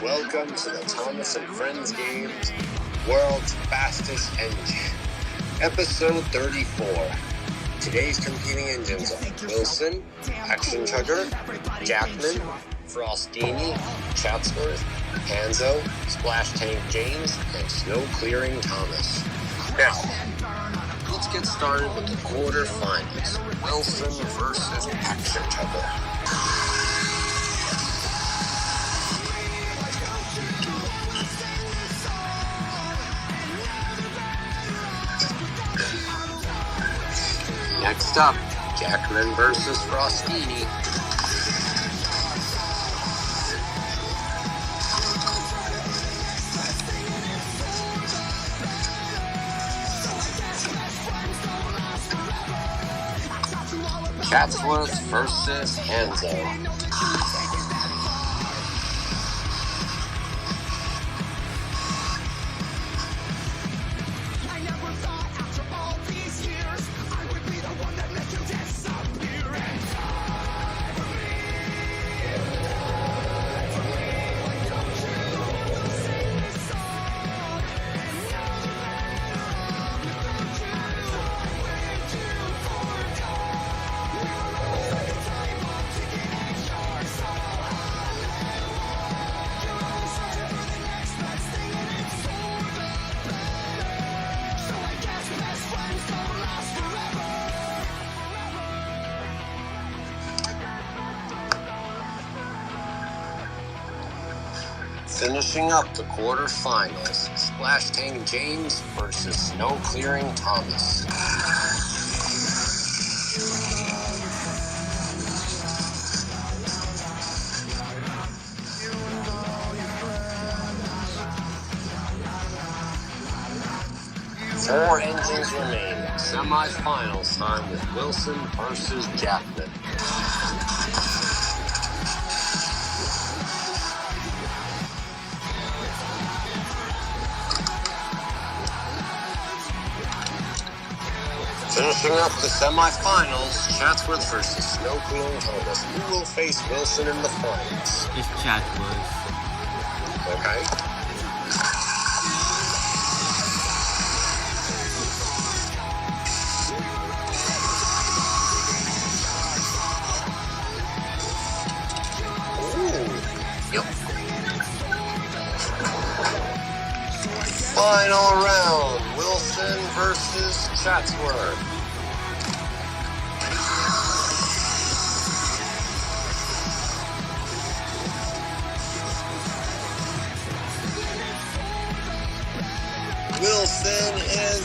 Welcome to the Thomas and Friends Games World's Fastest Engine, Episode 34. Today's competing engines are Wilson, Action Chugger, Jackman, Frostini, Chatsworth, Hanzo, Splash Tank James, and Snow Clearing Thomas. Now, let's get started with the quarterfinals. Wilson versus Action Chugger. Next up, Jackman versus Frostini. Chatsworth versus Hanzo. Finishing up the quarterfinals, Splash Tank James versus Snow Clearing Thomas. Four engines remain. Semifinals time with Wilson versus Jackman. Finishing up the semifinals, Chatsworth versus Snow Clearing Thomas. Who will face Wilson in the finals? It's Chatsworth. Okay. Ooh. Yep. Final round, Wilson versus Chatsworth. Wilson is